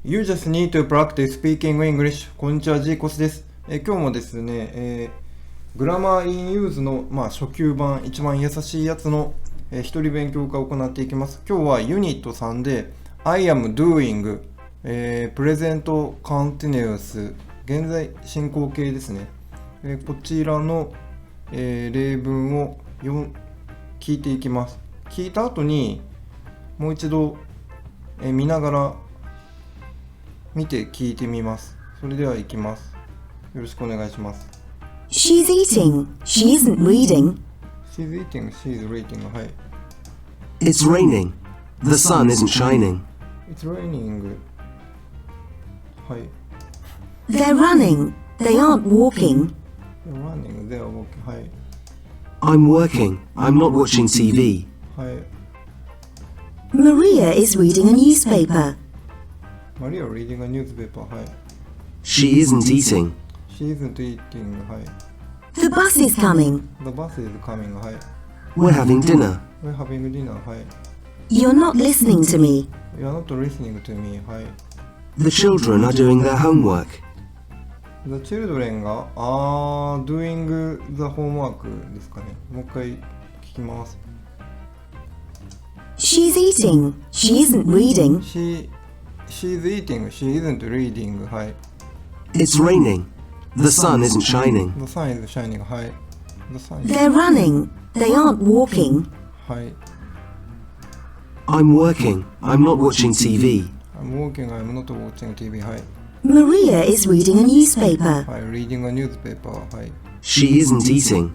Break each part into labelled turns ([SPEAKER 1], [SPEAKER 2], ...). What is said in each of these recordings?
[SPEAKER 1] You just need to practice speaking English. こんにちは、ジーコスです。今日もですね、グラマー in use の、初級版、一番優しいやつの、一人勉強会を行っていきます。今日はユニット3で I am doing、present continuous 現在進行形ですね。こちらの、例文を聞いていきます。聞いた後にもう一度、見ながら見て聞いてみます。それではいきます。よろしくお願いします。
[SPEAKER 2] She's eating. She isn't reading.
[SPEAKER 1] She's eating. She's reading. はい。
[SPEAKER 3] It's raining. The sun isn't shining.
[SPEAKER 1] It's raining. はい。
[SPEAKER 2] They're running. They aren't walking.
[SPEAKER 1] They're running. They're walking. はい。
[SPEAKER 3] I'm working. I'm not watching TV.
[SPEAKER 1] はい。
[SPEAKER 2] Maria is reading a newspaper.
[SPEAKER 1] Maria reading a newspaper. はい。
[SPEAKER 3] She isn't eating.
[SPEAKER 1] She isn't eating. はい。
[SPEAKER 2] The bus is coming.
[SPEAKER 1] The bus is coming. はい。
[SPEAKER 3] We're having dinner.
[SPEAKER 1] We're having dinner. はい。
[SPEAKER 2] You're not listening to me.
[SPEAKER 1] You're not listening to me. はい。
[SPEAKER 3] The children are doing their homework.
[SPEAKER 1] The children がdoing the homework ですかね。もう一回聞きます。
[SPEAKER 2] She's eating. She isn't reading.
[SPEAKER 1] She's eating. She isn't reading. はい。
[SPEAKER 3] It's raining. The sun isn't shining.
[SPEAKER 1] The sun is shining. はい。The sun is...
[SPEAKER 2] They're running. They aren't walking.
[SPEAKER 1] はい。
[SPEAKER 3] I'm working. I'm not watching TV.
[SPEAKER 1] I'm working. I'm not watching TV. はい。
[SPEAKER 2] Maria is reading a newspaper.
[SPEAKER 1] はい。Reading a newspaper. はい。
[SPEAKER 3] She isn't eating.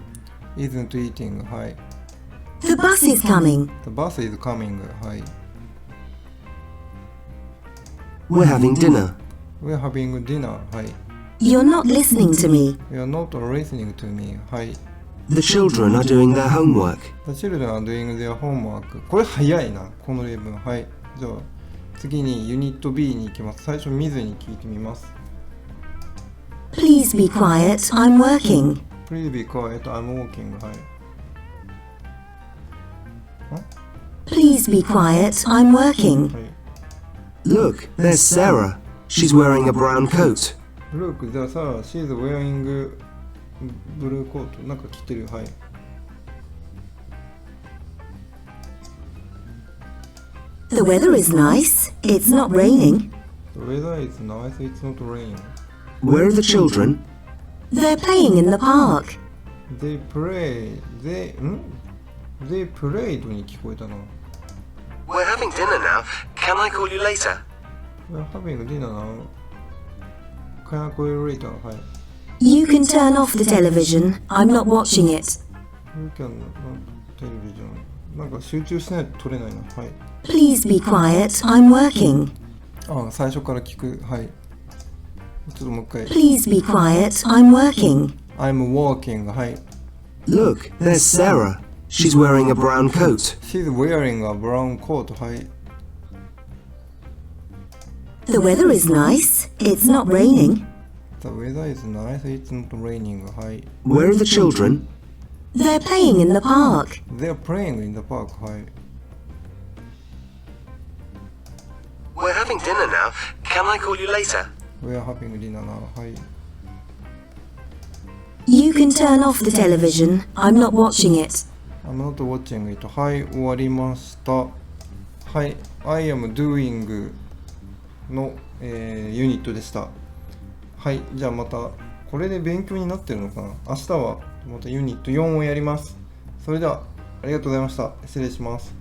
[SPEAKER 1] Isn't eating. はい。
[SPEAKER 2] The bus is coming.
[SPEAKER 1] The bus is coming. はい。
[SPEAKER 3] We're having dinner.
[SPEAKER 1] We're having dinner. はい。
[SPEAKER 2] You're not listening to me.
[SPEAKER 1] You're not listening to me. はい。
[SPEAKER 3] The children are doing their homework.
[SPEAKER 1] The children are doing their homework. これ早いな、この例文。はい。じゃあ、次にユニット B に行きます。最初見ずに聞いてみます。
[SPEAKER 2] Please be quiet. I'm working.
[SPEAKER 1] Please be quiet. I'm working. はい。
[SPEAKER 2] Please be quiet. I'm working.
[SPEAKER 1] はい。
[SPEAKER 3] Look, there's Sarah. She's wearing a brown coat.
[SPEAKER 1] Look, じゃあさ、she's wearing blue coat. なんか着てる。はい。
[SPEAKER 2] The weather is nice. It's not raining.
[SPEAKER 1] The weather is nice. It's not raining.
[SPEAKER 3] Where are the children?
[SPEAKER 2] They're playing in the park.
[SPEAKER 1] They played に聞こえたな。
[SPEAKER 3] We're having dinner now. Can I call you later?
[SPEAKER 1] We're having dinner now. Can I call you later? はい。
[SPEAKER 2] You can turn off the television. I'm not watching it.
[SPEAKER 1] You can television. なんか集中しないと撮れないな。はい。
[SPEAKER 2] Please be quiet. I'm working.
[SPEAKER 1] 最初から聞く。はい。ちょっともう一回。
[SPEAKER 2] Please be quiet. I'm working.
[SPEAKER 1] I'm working. はい。
[SPEAKER 3] Look, there's Sarah. She's wearing a brown coat.
[SPEAKER 1] She's wearing a brown coat. はい。
[SPEAKER 2] The weather is nice. It's not raining.
[SPEAKER 1] The weather is nice. It's not raining. はい。
[SPEAKER 3] Where are the children?
[SPEAKER 2] They're playing in the park.
[SPEAKER 1] They're playing in the park. はい。
[SPEAKER 3] We're having dinner now. Can I call you later?
[SPEAKER 1] We're having dinner now. はい。
[SPEAKER 2] You can turn off the television. I'm not watching it.
[SPEAKER 1] I'm not watching it. はい、終わりました。はい、I am doing の、ユニットでした。はい、じゃあまたこれで勉強になってるのかな。明日はまたユニット4をやります。それではありがとうございました。失礼します。